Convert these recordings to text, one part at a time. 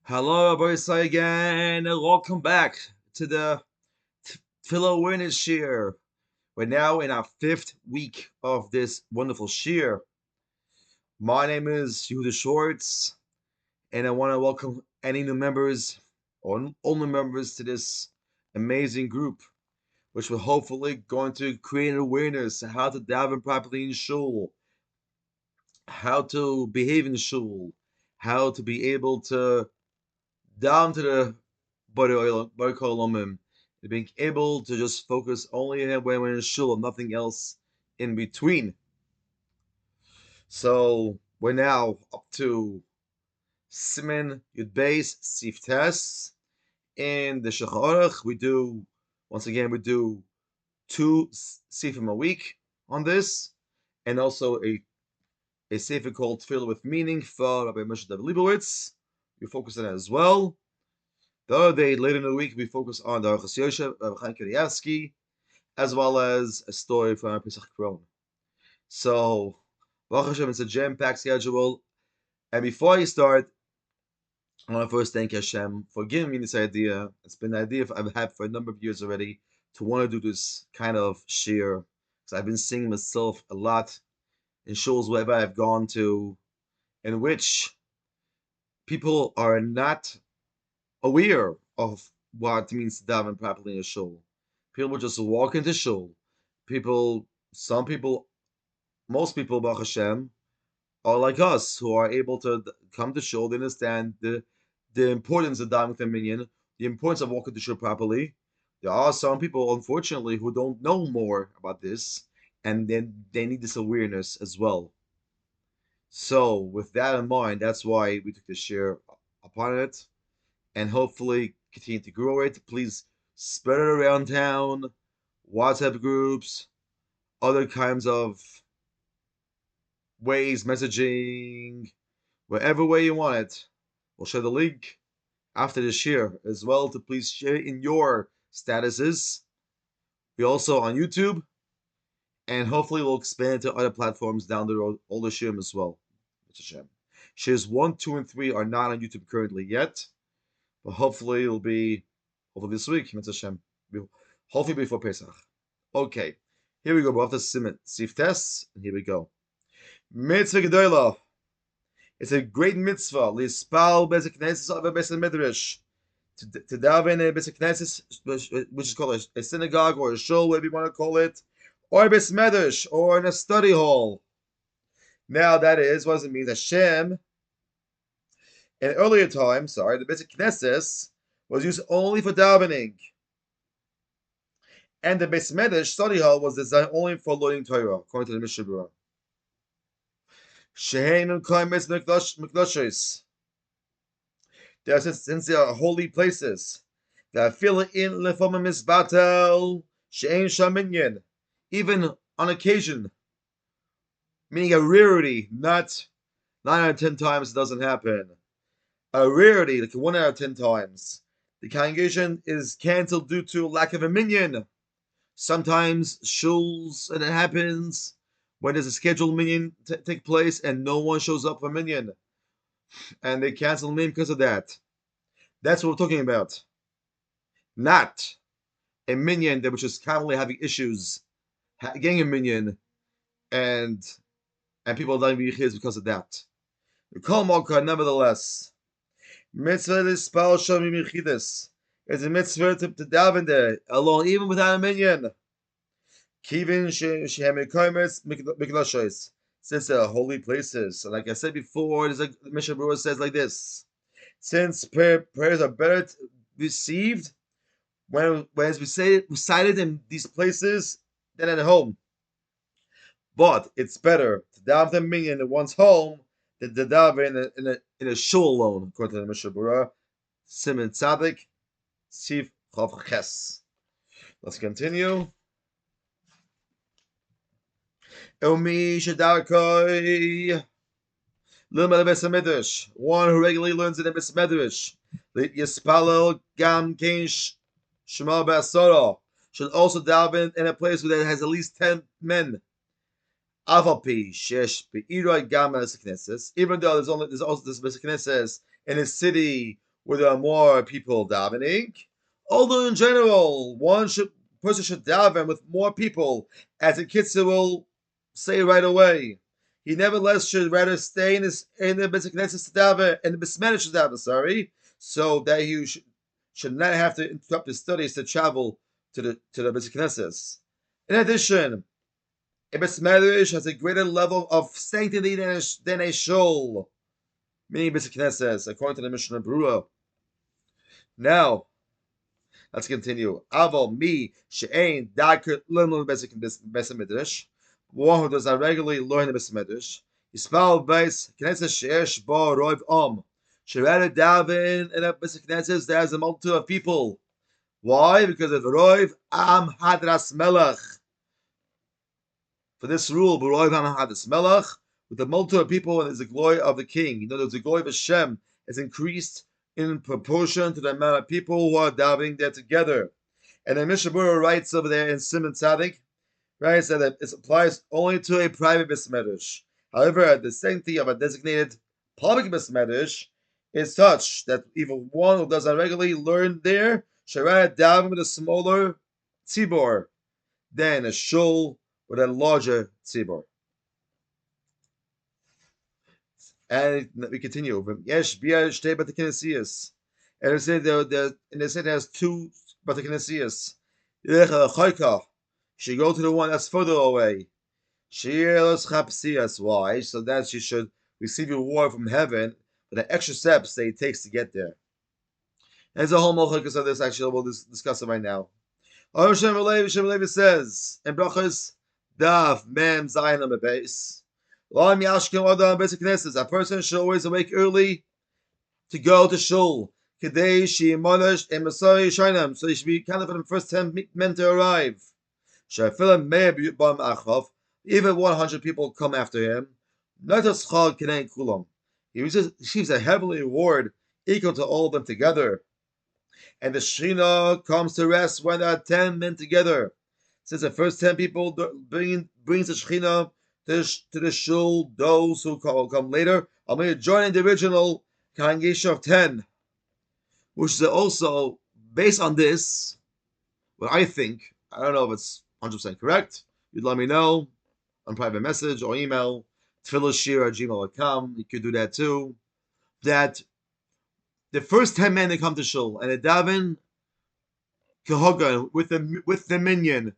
Hello, boys, again. Welcome back to the Tefillah awareness Shuir. We're now in our fifth week of this wonderful Shuir. My name is Yehuda Schwartz, and I want to welcome any new members or all new members to this amazing group, which will hopefully going to create an awareness of how to daven properly in shul, how to behave in shul, how to be able to down to the Baruch Olamim, being able to just focus only when we're in shul and nothing else in between. So we're now up to Siman Yud Beis Sif Tes. In the Shech we do, once again, we do two Sifim a week on this, and also a Sefer called Tefillah with Meaning for Rabbi Moshe David Leibowitz. We focus on that as well. The other day, later in the week, we focus on the Archas Yosef of Chaim Kanievsky, as well as a story from our Pesach Kron. So, Baruch Hashem, it's a jam-packed schedule. And before I start, I want to first thank Hashem for giving me this idea. It's been an idea I've had for a number of years already to want to do this kind of shir. Because I've been singing myself a lot in shuls wherever I've gone to, in which people are not aware of what it means to daven properly in a shul. People just walk into shul. Some people, most people, Baruch Hashem, are like us, who are able to come to shul. They understand the importance of davening with the minyan, the importance of walking to shul properly. There are some people, unfortunately, who don't know more about this, and then they need this awareness as well. So, with that in mind, that's why we took the share upon it, and hopefully continue to grow it. Please spread it around town, WhatsApp groups, other kinds of ways, messaging, wherever way you want it. We'll share the link after the share as well to please share in your statuses. We're also on YouTube, and hopefully we'll expand to other platforms down the road, all the shirim as well. Shares 1, 2, and 3 are not on YouTube currently yet, but hopefully it'll be over this week. Hopefully before Pesach. Okay, here we go. We're off to Siman Sif Tes, and here we go. Mitzvah Gedolah. It's a great mitzvah. Lispal Bezek Knesses of a Beis Midrash. To daven a Beis Knesses, which is called a synagogue or a shul, whatever you want to call it, or a Beis Medrash, or in a study hall. Now that is, what does it mean? Hashem, in earlier times, the Beis Knesses was used only for davening. And the Beis Medrash study hall was designed only for learning Torah, according to the Mishnah Berurah. Since they are holy places, that fill in lefama misbatel she'ein shaminyan, even on occasion, meaning a rarity, not 9 out of 10 times it doesn't happen. A rarity, like 1 out of 10 times, the congregation is cancelled due to lack of a minyan. Sometimes shuls, and it happens when there's a scheduled minyan take place and no one shows up for minyan, and they cancel minyan because of that. That's what we're talking about. Not a minyan that which is commonly having issues getting a minyan, and people are dying because of that. Nevertheless, mitzvah lispal shalom yichidus is a mitzvah to daven there alone, even without a minyan. Kivin shehemikoymes mikdashos, since they're holy places. So like I said before, the Mishnah Berurah says like this: since prayers are better received when it's recited in these places than at home. But it's better to daven the minyan in one's home than to daven in a shul alone, according to the Mishnah Berurah. Siman Tzadik, Sif Chav Ches. Let's continue. Omi Shadarkoi Lilma Beis Medrash, one who regularly learns in the Beis Medrash. Yispalo Gam Kain Shema Basara should also daven in a place where there has at least 10 men. Avapi Shesh Beiroi Gam Knesses, even though there's also this Beis Knesses in a city where there are more people davening. Although in general, person should daven with more people, as the Kitzur will say right away. He nevertheless should rather stay in the Beit Knesset to daven, in the Bismanish to daven, so that he should not have to interrupt his studies to travel to the Beit Knesset. In addition, a Bismanish has a greater level of sanctity than a shul, meaning Beit Knesset, according to the Mishnah Berurah. Now, let's continue. Aval mi she'ain dakar learn basic midrash. One who does not regularly learn the basic midrash. Yispal base knesset she'esh bo roiv Should rather daven in a basic knesset that has a multitude of people. Why? Because of roiv am hadras melech. For this rule, roiv am hadras melech, with the multitude of people, and is the glory of the king. You know, the glory of Hashem is increased in proportion to the amount of people who are davening there together. And the Mishnah Berurah writes over there in Simon Tzadik, writes that it applies only to a private Bismedrash. However, the sanctity of a designated public Bismedrash is such that even one who does not regularly learn there should rather daven with a smaller tzibor than a shul with a larger tzibor. And we continue. Yesh bia shtei batakinesias. And it said it has two batakinesias. She go to the one that's further away. Why? So that she should receive reward from heaven for the extra steps that it takes to get there. There's a whole mochakas of this. Actually, we'll discuss it right now. Shem Levi says in brachas daf mem zayin on the base. A person should always awake early to go to shul. So he should be counted for the first 10 men to arrive. Even 100 people come after him. He receives a heavenly reward equal to all of them together. And the Shechina comes to rest when there are 10 men together. Since the first 10 people brings the Shechina to the shul, those who come later are going to join the original congregation of 10, which is also based on this. What I think, I don't know if it's 100% correct. You'd let me know on private message or email, tefillahshir@gmail.com. You could do that too. That the first 10 men that come to shul and they daven kehogan with the minyan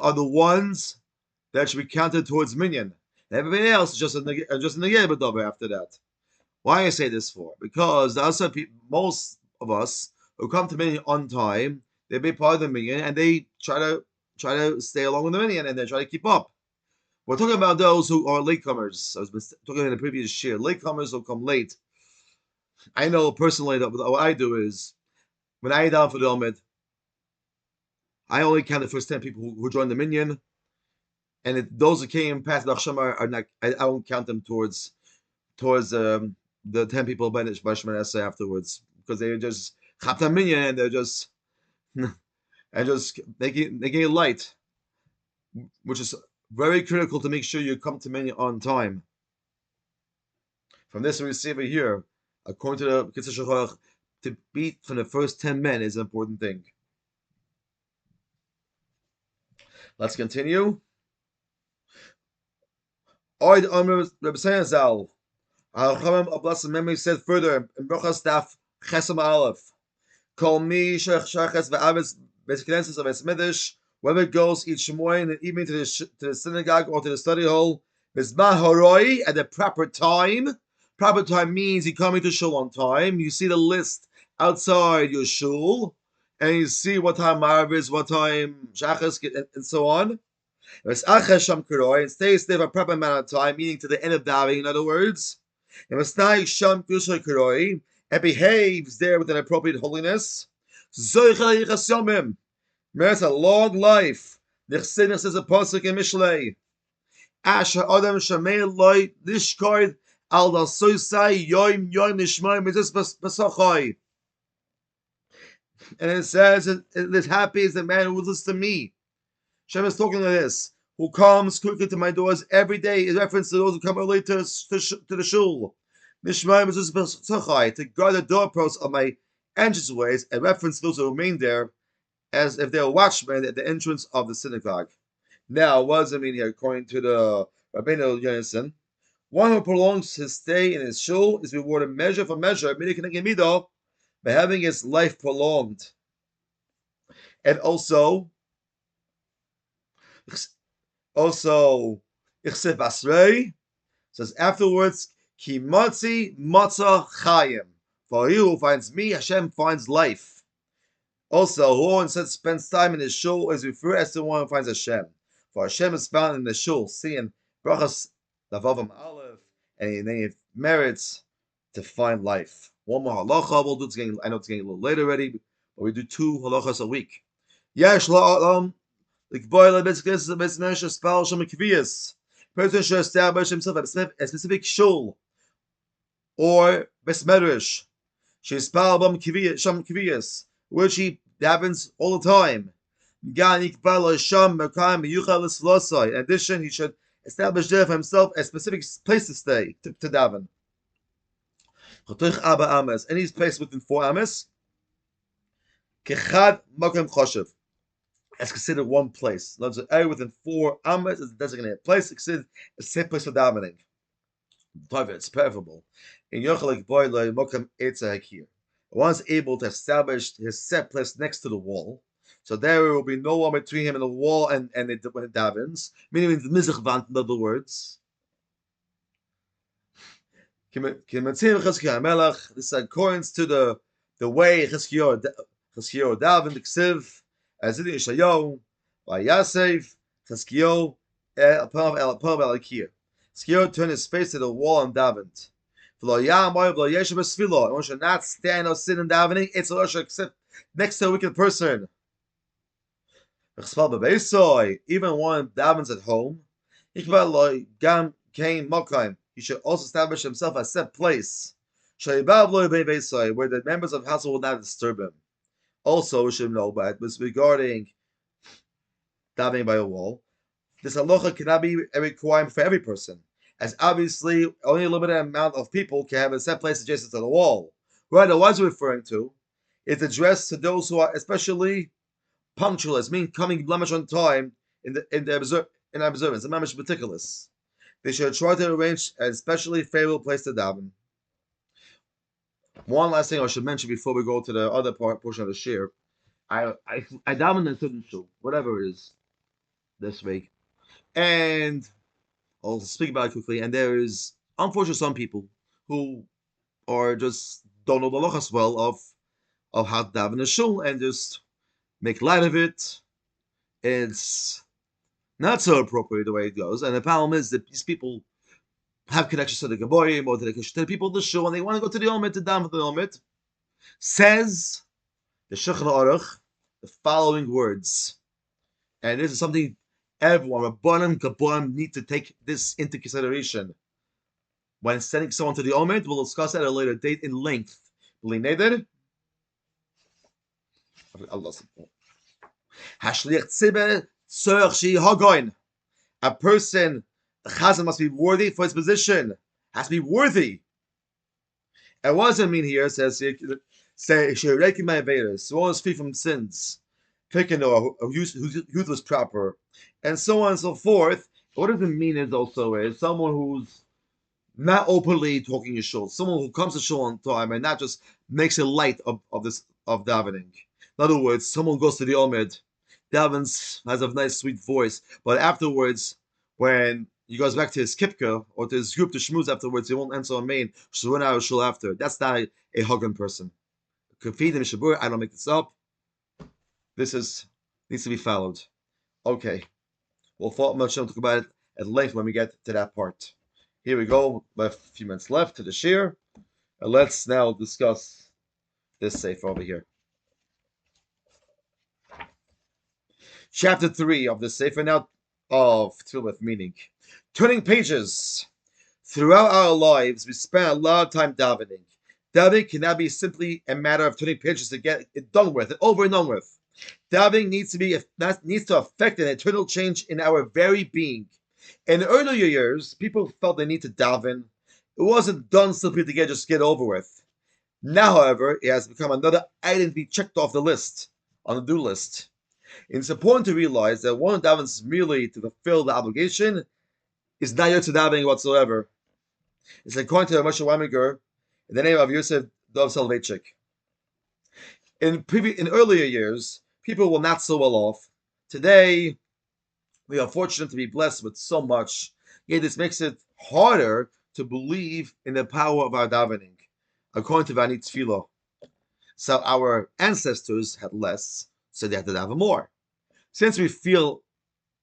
are the ones that should be counted towards minyan. And everybody else is just a negay after that. Why I say this for? Because the other people, most of us who come to minyan on time, they be part of the minyan and they try to stay along with the minyan and they try to keep up. We're talking about those who are latecomers. I was talking in the previous year. Latecomers who come late. I know personally that what I do is when I down for the Omid, I only count the first 10 people who join the minyan. And those who came past the Achshama are not. I won't count them towards the 10 people by Shemana Esrei afterwards, because they're just Chapta Minyan and they're just making it light, which is very critical to make sure you come to Minyan on time. From this we see over here, according to the Kitzur Shulchan, to beat from the first 10 men is an important thing. Let's continue. Oid Amr Reb Zal. Al-Khamim of blessed memory said further in Brachas Daf Chesam Aleph. Kol mi shechachetz ve'avetz b'knesses of Esmidish. Whoever goes each morning and evening to the synagogue or to the study hall, Mizmah Horoi at the proper time. Proper time means you're coming to shul on time. You see the list outside your shul, and you see what time Marav is, what time Shachas, and so on. And stays there for a proper amount of time, meaning to the end of davening, in other words. And behaves there with an appropriate holiness. Merits a long life. Nechsinus is a pasuk in Mishlei. Asher Adam Shamei Loi Lishkoid Al Dasosai Yoim Nishmai Mitzvah Basachai. And it says, "This happy is the man who listens to me." Shem is talking like this: who comes quickly to my doors every day, is reference to those who come early to the shul. To guard the doorposts of my entranceways, and reference those who remain there as if they were watchmen at the entrance of the synagogue. Now, what does it mean here? According to the Rabbeinu Yonason, one who prolongs his stay in his shul is rewarded measure for measure, by having his life prolonged. And also, Ichsev Basrei says afterwards, Ki matzi matza chayim. For he who finds me, Hashem finds life. Also, who instead spends time in his shul is referred as the one who finds Hashem. For Hashem is found in the shul, seeing brachas lavavim aleph, and he merits to find life. One more halacha we'll do. I know it's getting a little late already, but we do 2 halachas a week. Yesh la'alam l'kboy le'betzkes le'betzmesh espal shem kviyas. Person should establish himself at a specific shul or besmedrash. She espal bam shem kviyas, which he happens all the time. In addition, he should establish there for himself a specific place to stay, to daven. And he's placed within 4 amas. Kechad makom choshev. It's considered one place. In other words, area within 4 amas is a designated place. It's considered a safe place for davening. It's preferable. In Yochel Boy Mokum Eitzah here. One is able to establish his set place next to the wall. So there will be no one between him and the wall and when it davens. Meaning the mizrach vant, in other words. This is according to the way Chizkiyahu davened the Ksiv, as it is Yeshayahu, by Yasef, Chizkiyahu, El Alakir. Chizkiyahu turned his face to the wall and davened. And one should not stand or sit in davening. It's a except next to a wicked person. Even one davens at home, he should also establish himself a set place where the members of the household will not disturb him. Also, we should know that regarding davening by a wall, this halacha cannot be a requirement for every person, as obviously only a limited amount of people can have a set place adjacent to the wall. Right, what is referring to? It's addressed to those who are especially punctual, as mean coming blemish on time in observance, and mamish meticulous. They should try to arrange an especially favorable place to daven. One last thing I should mention before we go to the other portion of the shir. I daven in a certain shul, whatever it is, this week, and I'll speak about it quickly. And there is, unfortunately, some people who are just don't know the halachas well of how to daven in a shul and just make light of it. It's not so appropriate the way it goes. And the problem is that these people have connections to the Gaboyim or to the people of the shul, and they want to go to the Omid to daven for the Omid. Says the Shulchan Aruch the following words. And this is something everyone, Rabbanim, Gabonim, need to take this into consideration. When sending someone to the Omid, we'll discuss that at a later date in length. A person, the chazan must be worthy for his position. Has to be worthy. And what does it mean here? It says, someone is free from sins, whose youth was proper, and so on and so forth. What does it mean is someone who's not openly talking his shul, someone who comes to shul on time and not just makes a light of davening. In other words, someone goes to the Omid, davens, has a nice sweet voice, but afterwards, when he goes back to his kipka or to his group to shmooze afterwards, he won't answer a main, she'll run out of shul after. That's not a Hagan person. Kafid Shabur, I don't make this up. This needs to be followed. Okay. We'll talk about it at length when we get to that part. Here we go. We have a few minutes left to the shir. And let's now discuss this sefer over here. Chapter 3 of the sefer now of Tefillah, meaning turning pages. Throughout our lives, we spend a lot of time davening. Davening cannot be simply a matter of turning pages to get it done with, over and done with. Davening needs to affect an eternal change in our very being. In earlier years, people felt they need to daven It wasn't done simply to get over with. Now, however, it has become another item to be checked off the list, on the do list. It's important to realize that one davens merely to fulfill the obligation is not yet to davening whatsoever. It's according to Moshe Weimiger in the name of Yosef Dov Soloveitchik. In earlier years, people were not so well off. Today, we are fortunate to be blessed with so much, yet this makes it harder to believe in the power of our davening, according to Vani Tefillah. So our ancestors had less, so they had to daven more. Since we feel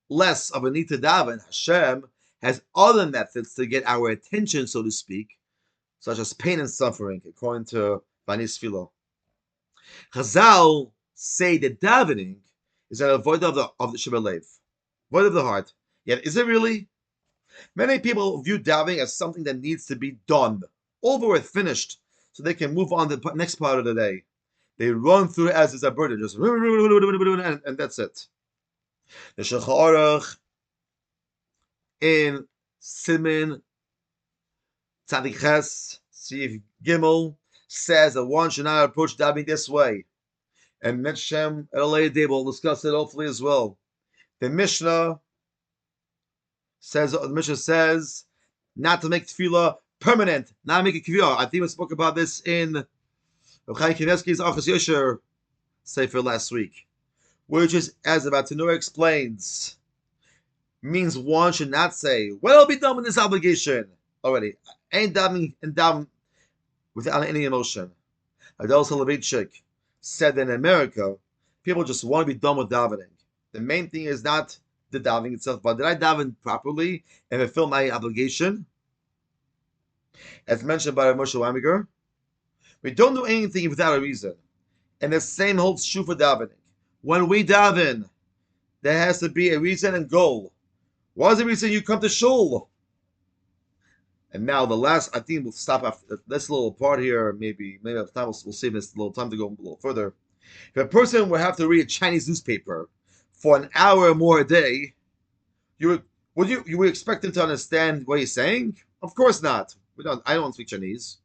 less of a need to daven, Hashem has other methods to get our attention, so to speak, such as pain and suffering, according to Vani Tefillah. Chazal say that davening is an avodah of the Shebelev, avodah of the heart. Yet, is it really? Many people view davening as something that needs to be done, over with, finished, so they can move on to the next part of the day. They run through it as it's a burden, just and that's it. The Shulchan Aruch in Simin Tzadik Ches Sif Gimel says that one should not approach davening this way. And Mitzshem at a later day will discuss it hopefully as well. The Mishnah says not to make tefillah permanent, not make it kiviyah. I think we spoke about this in Rav Chaim Kanievsky's Achas Yosher Sefer last week, which is, as the Batanura explains, means one should not say, "Well, I'll be done with this obligation already." Ain't davening and daven without any emotion. Adel Soloveitchik said that in America, people just want to be done with davening. The main thing is not the davening itself, but did I daven properly and fulfill my obligation? As mentioned by Moshe Weimiger, we don't do anything without a reason. And the same holds true for davening. When we daven, there has to be a reason and goal. What is the reason you come to shul? And now the last, I think we'll stop after this little part here. Maybe we'll save this little time to go a little further. If a person would have to read a Chinese newspaper for an hour or more a day, you would expect him to understand what he's saying? Of course not. I don't speak Chinese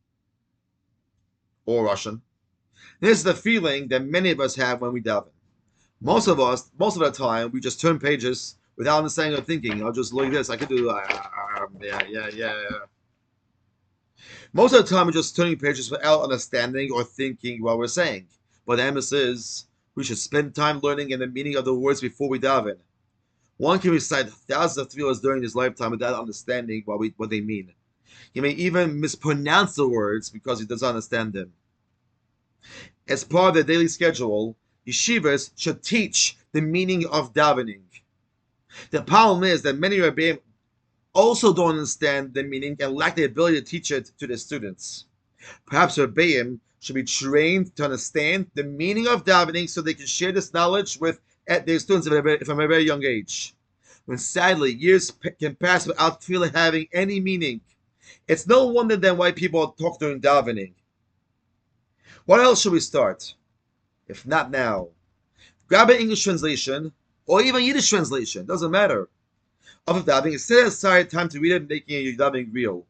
or Russian. This is the feeling that many of us have when we daven. Most of the time, we just turn pages without understanding or thinking. I'll just look at this. I could do yeah. Most of the time, we're just turning pages without understanding or thinking what we're saying. But the emphasis is we should spend time learning and the meaning of the words before we daven. One can recite thousands of tefillahs during his lifetime without understanding what they mean. He may even mispronounce the words because he doesn't understand them. As part of their daily schedule, yeshivas should teach the meaning of davening. The problem is that many Rebbeim also don't understand the meaning and lack the ability to teach it to their students. Perhaps Rebbeim should be trained to understand the meaning of davening so they can share this knowledge with their students from a very young age. When sadly years can pass without tefillah having any meaning, it's no wonder then why people talk during davening. What else should we start? If not now, grab an English translation or even Yiddish translation, doesn't matter, of davening, set aside time to read it, making your davening real.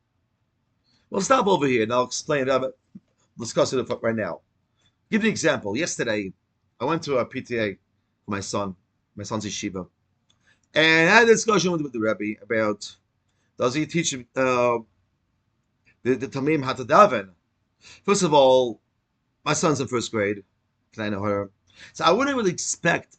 We'll stop over here and I'll explain it. Discuss it right now. Give you an example. Yesterday, I went to a PTA for my son's yeshiva, and I had a discussion with the Rebbe about does he teach the Tamim how to daven. First of all, my son's in first grade. Can I know her? So I wouldn't really expect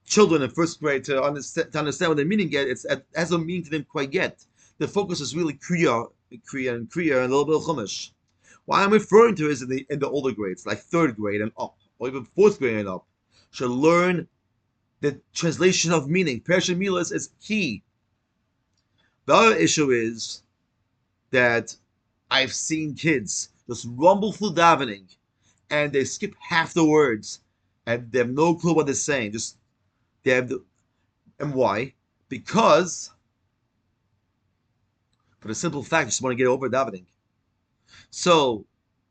children in first grade to understand what the meaning is. It hasn't meaning to them quite yet. The focus is really Kriya, and a little bit of Chumash. What I'm referring to is in the older grades, like third grade and up, or even fourth grade and up, should learn the translation of meaning. Persian Milas is key. The other issue is that I've seen kids just rumble through davening, and they skip half the words, and they have no clue what they're saying. And why? Because, for the simple fact, you just want to get over davening. So,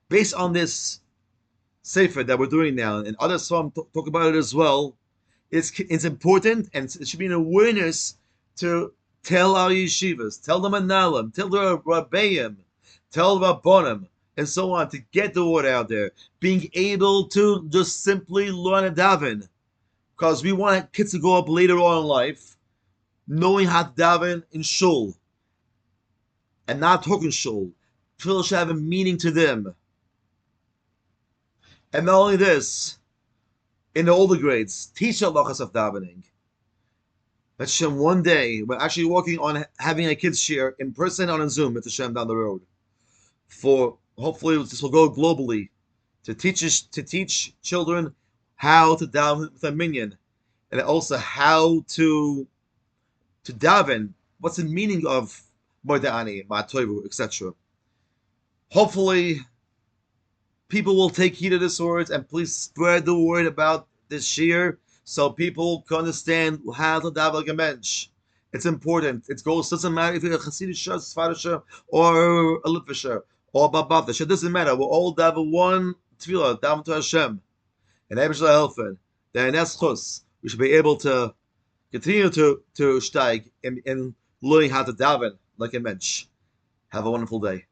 based on this sefer that we're doing now, and others talk about it as well, it's important, and it should be an awareness to Tell our yeshivas, tell the manalim, tell the rabbeim, tell the rabbonim, and so on, to get the word out there. Being able to just simply learn a daven, because we want kids to go up later on in life knowing how to daven in shul and not talking shul. Tefillah should have a meaning to them. And not only this, in the older grades, teach halachas of davening. Let's Hashem, one day we're actually working on having a kids share in person on a Zoom at Hashem down the road. For hopefully this will go globally to teach children how to daven with a minyan, and also how to daven. What's the meaning of Moda'ani, Ma'atoivu, etc. Hopefully people will take heed of this words, and please spread the word about this year so people can understand how to daven like a mensch. It's important. It doesn't matter if you're a Hasidic Shah, Sephardic Shah, or a Litvish Shah, or Babavda. It doesn't matter. We're all daven one tefillah, daven to Hashem, and Eibishter helfen. Then that's we should be able to continue to steig in learning how to daven like a mensch. Have a wonderful day.